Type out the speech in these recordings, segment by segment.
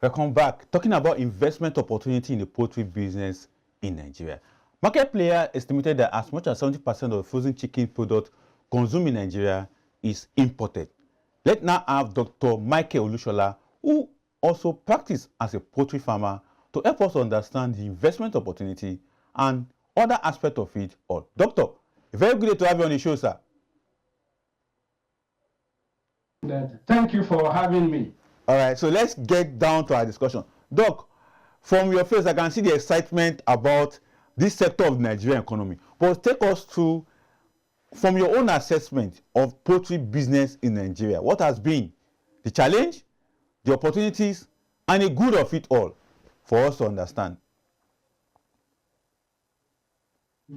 Welcome back. Talking about investment opportunity in the poultry business in Nigeria. Market player estimated that as much as 70% of frozen chicken product consumed in Nigeria is imported. Let's now have Dr. Michael Olushola, who also practices as a poultry farmer, to help us understand the investment opportunity and other aspects of it all. Doctor, very good to have you on the show, sir. Thank you for having me. All right, so let's get down to our discussion. Doc, from your face, I can see the excitement about this sector of the Nigerian economy. But take us through, from your own assessment of poultry business in Nigeria, what has been the challenge, the opportunities, and the good of it all for us to understand?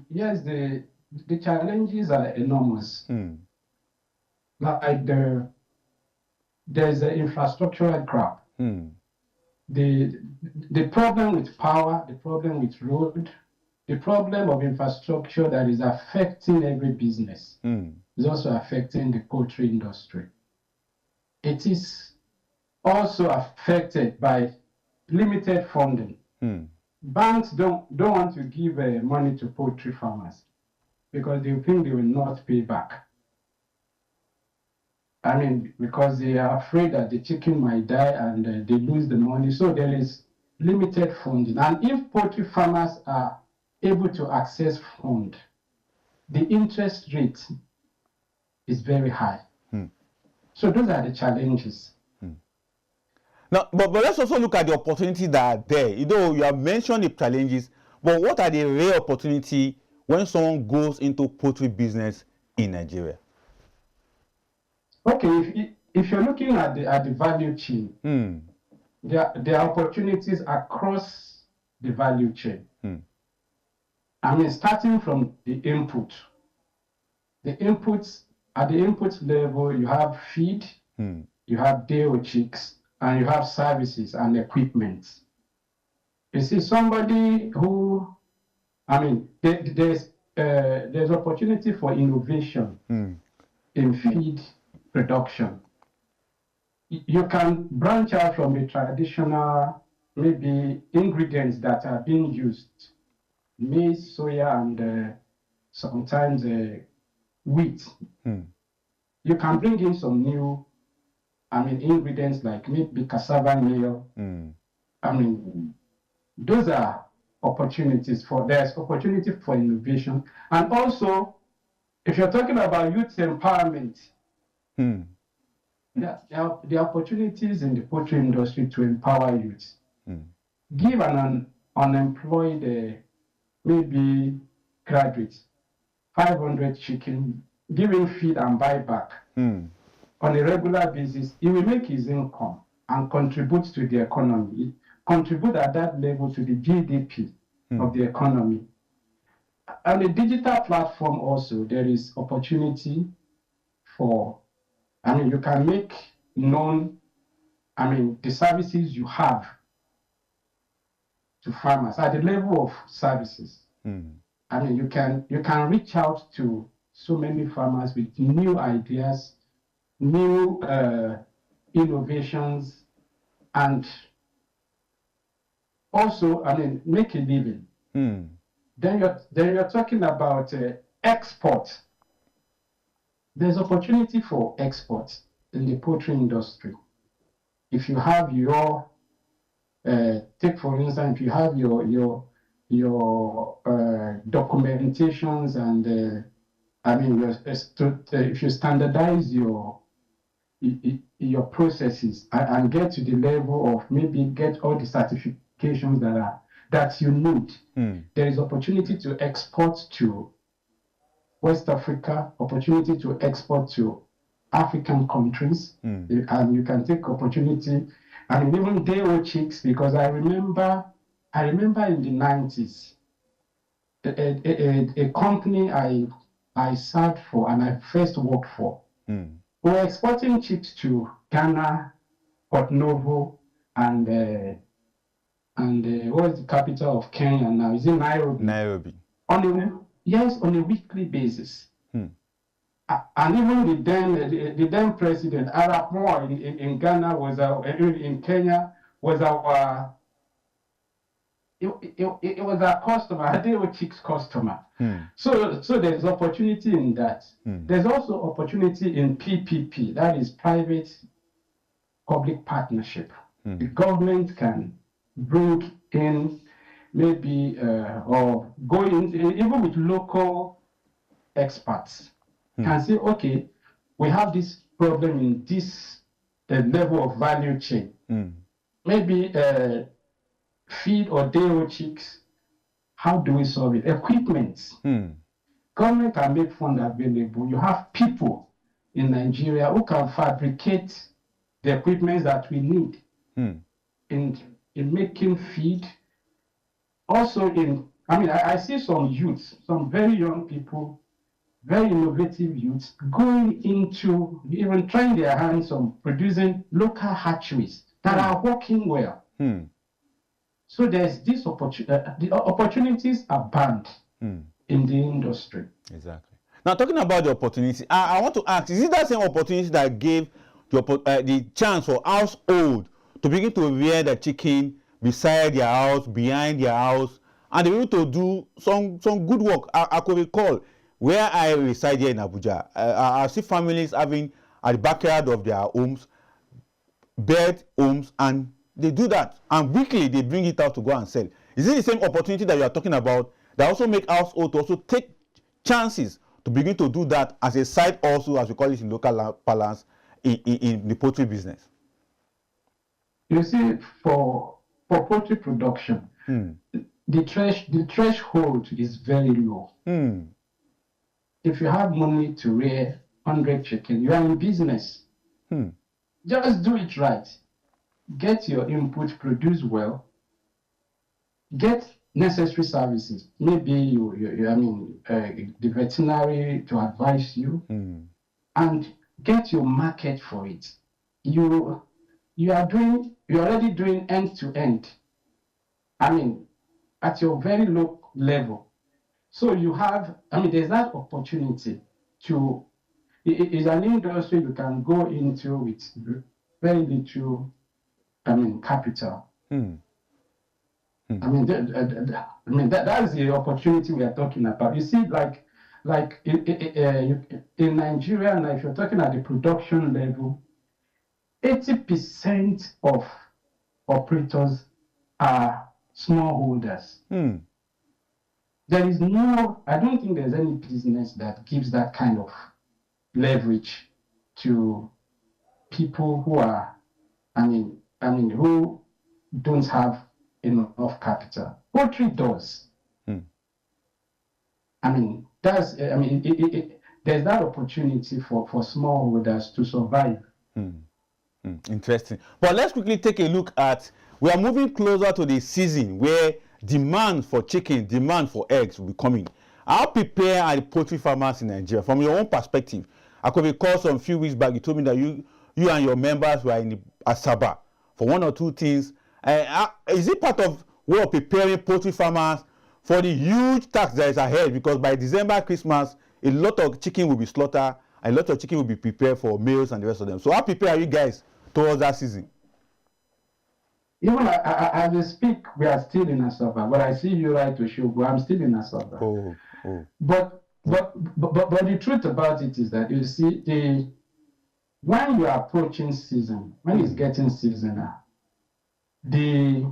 Yes, the challenges are enormous. Like there's an infrastructural gap. The problem with power, the problem with road, the problem of infrastructure that is affecting every business is also affecting the poultry industry. It is also affected by limited funding. Banks don't want to give money to poultry farmers because they think they will not pay back. I mean, because they are afraid that the chicken might die and they lose the money. So there is limited funding. And if poultry farmers are able to access fund, the interest rate is very high. So those are the challenges. Now, but let's also look at the opportunities that are there. You know, you have mentioned the challenges, but what are the real opportunities when someone goes into poultry business in Nigeria? Okay, if you're looking at the value chain, there are opportunities across the value chain. I mean, starting from the input. The inputs, at the input level, you have feed, you have day-old chicks, and you have services and equipment. You see, somebody who, I mean, there's opportunity for innovation in feed production. You can branch out from the traditional, maybe ingredients that are being used, maize, soya, and sometimes wheat. You can bring in some new, I mean, ingredients like maybe cassava meal. I mean, those are opportunities there's opportunity for innovation. And also, if you're talking about youth empowerment, there are opportunities in the poultry industry to empower youth. Give an unemployed, maybe graduates, 500 chicken, give him feed and buy back on a regular basis. He will make his income and contribute to the economy, contribute at that level to the GDP of the economy. On the digital platform also, there is opportunity for, I mean, you can make known, I mean, the services you have to farmers at the level of services. I mean, you can reach out to so many farmers with new ideas, new innovations, and also, I mean, make a living. Then you're talking about export. There's opportunity for export in the poultry industry. If you have your, take for instance, if you have your documentations and I mean, if you standardize your processes and get to the level of maybe get all the certifications that you need, there is opportunity to export to West Africa, opportunity to export to African countries, and you can take opportunity, and even day-old chicks, because I remember in the 90s, a company I served for and I first worked for, we were exporting chicks to Ghana, Port Novo, and what is the capital of Kenya now? Is it Nairobi? Nairobi. On a weekly basis. And even the then president, Arap Moi in Ghana was in Kenya was our it was our customer, Adeo Chick's customer. So there's opportunity in that. There's also opportunity in PPP, that is private public partnership. The government can bring in maybe or go in even with local experts, can say, okay, we have this problem in this level of value chain. Maybe feed or day-old chicks, how do we solve it? Equipment. Government can make funds available. You have people in Nigeria who can fabricate the equipment that we need in making feed. Also I see some youths, some very young people, very innovative youths going into even trying their hands on producing local hatcheries that are working well. So there's this opportunity, the opportunities abound in the industry. Exactly. Now, talking about the opportunity, I want to ask, is it that same opportunity that gave the chance for household to begin to rear the chicken beside their house, behind their house, and they were able to do some good work? I could recall where I reside here in Abuja, I see families having at the backyard of their homes, bird homes, and they do that, and weekly they bring it out to go and sell. Is it the same opportunity that you are talking about that also make household to also take chances to begin to do that as a side also, as we call it in local parlance, in the poultry business? You see, for poultry production, the threshold is very low. If you have money to rear 100 chicken, you are in business. Just do it right. Get your input, produce well, get necessary services. Maybe the veterinary to advise you, and get your market for it. You're already doing end to end. At your very low level. So you have, there's that opportunity to. It's an industry you can go into with very little, capital. That's the opportunity we are talking about. You see, like in Nigeria, now if you're talking at the production level, 80% of operators are smallholders. There is I don't think there's any business that gives that kind of leverage to people who are, who don't have enough capital. Poultry does. There's that opportunity for smallholders to survive. Interesting. But let's quickly take a look at, we are moving closer to the season where demand for chicken, demand for eggs will be coming. How prepared are the poultry farmers in Nigeria? From your own perspective, I could recall some few weeks back, you told me that you and your members were in Asaba for one or two things. Is it part of way of preparing poultry farmers for the huge tax that is ahead? Because by December, Christmas, a lot of chicken will be slaughtered, and a lot of chicken will be prepared for meals and the rest of them. So how prepared are you guys towards that season? Even as we speak, we are still in Asaba, but I see you right to show, but I'm still in Asaba. But the truth about it is that, you see, when you are approaching season, when it's getting seasonal, the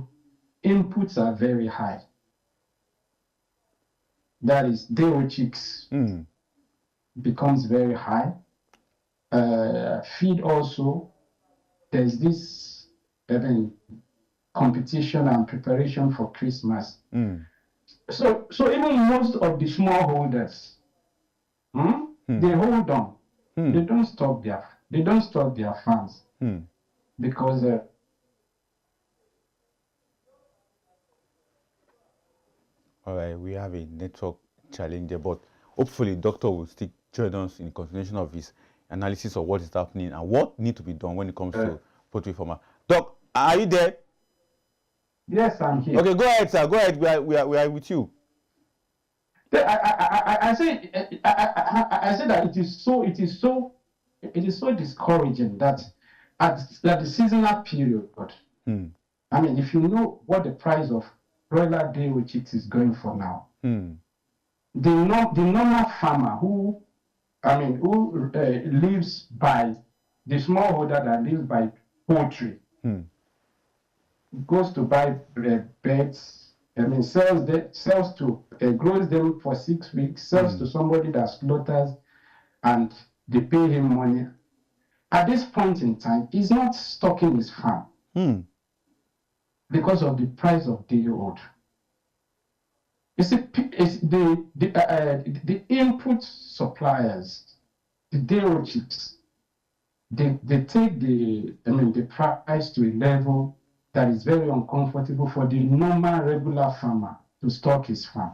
inputs are very high. That is, day-old chicks becomes very high. Feed also, there's this competition and preparation for Christmas. So even most of the smallholders, they hold on. They don't stop their farms because all right, we have a network challenge there, but hopefully Doctor will still join us in continuation of his analysis of what is happening and what needs to be done when it comes to poultry farmer. Doc, are you there? Yes, I'm here. Okay, go ahead, sir. Go ahead. We are with you. I say that it is so discouraging that at the seasonal period, I mean, if you know what the price of broiler day-old chicks is going for now, the normal farmer who lives by the smallholder that lives by poultry goes to buy birds. I mean, grows them for 6 weeks, sells to somebody that slaughters, and they pay him money. At this point in time, he's not stocking his farm because of the price of day-old. You see, it's the input suppliers, the day-old chicks, they take the price to a level that is very uncomfortable for the normal regular farmer to stock his farm.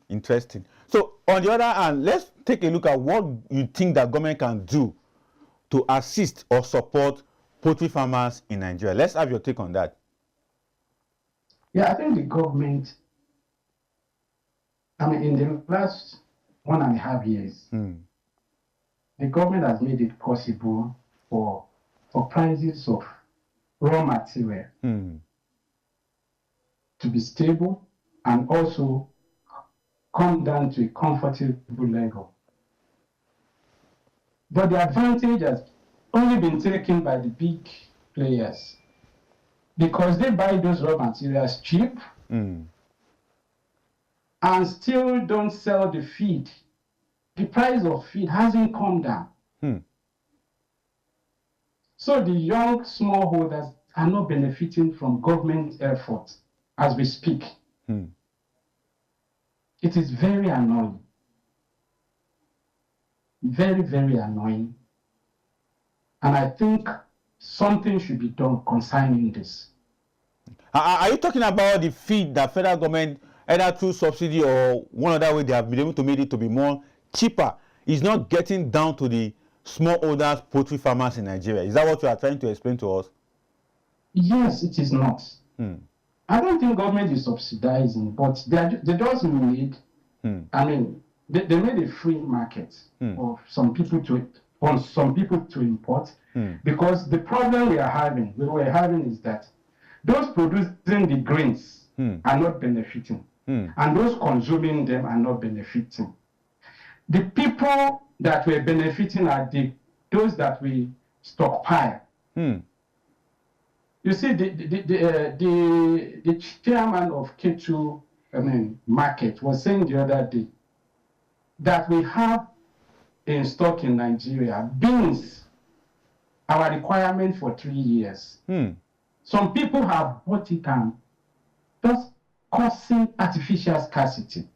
Interesting. So on the other hand, let's take a look at what you think that government can do to assist or support poultry farmers in Nigeria. Let's have your take on that. Yeah, I think the government, in the last 1.5 years, the government has made it possible for prices of raw material to be stable and also come down to a comfortable level. But the advantage has only been taken by the big players because they buy those raw materials cheap and still don't sell the feed. The price of feed hasn't come down. So the young smallholders are not benefiting from government efforts as we speak. It is very annoying. Very, very annoying. And I think something should be done concerning this. Are you talking about the feed that federal government, either through subsidy or one other way, they have been able to make it to be more cheaper, is not getting down to the smallholders, poultry farmers in Nigeria? Is that what you are trying to explain to us? Yes, it is not. I don't think government is subsidizing, but they just made, they made a free market for some people to import, because the problem we were having is that those producing the grains are not benefiting, and those consuming them are not benefiting. The people that were benefiting are those that we stockpile. You see, the chairman of K2 market was saying the other day that we have in stock in Nigeria beans, our requirement for 3 years. Some people have bought it and thus causing artificial scarcity.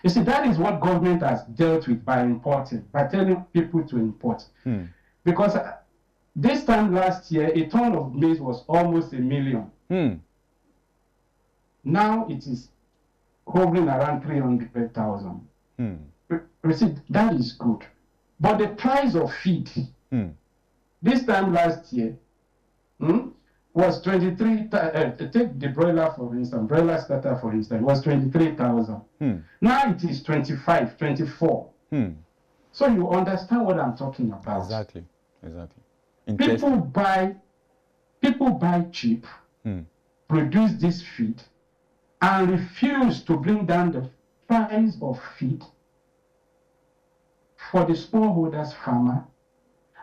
You see, that is what government has dealt with by importing, by telling people to import. Because this time last year, a ton of maize was almost 1 million. Now it is hovering around 300,000. You see, that is good. But the price of feed, this time last year, was 23. Take the broiler for instance, broiler starter for instance, was 23,000. Now it is 25, 24. So you understand what I'm talking about. Exactly. People buy cheap, produce this feed, and refuse to bring down the price of feed for the smallholders farmer,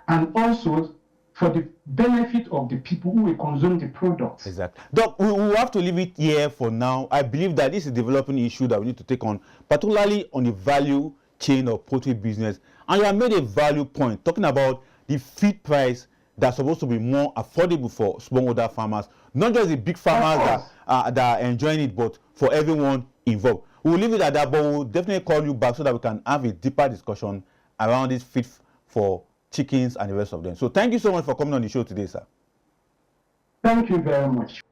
and also for the benefit of the people who will consume the products. Exactly. Doc, we will have to leave it here for now. I believe that this is a developing issue that we need to take on, particularly on the value chain of poultry business. And you have made a value point talking about the feed price that's supposed to be more affordable for smallholder farmers, not just the big farmers that are enjoying it, but for everyone involved. We'll leave it at that, but we'll definitely call you back so that we can have a deeper discussion around this feed for chickens and the rest of them. So thank you so much for coming on the show today, sir. Thank you very much.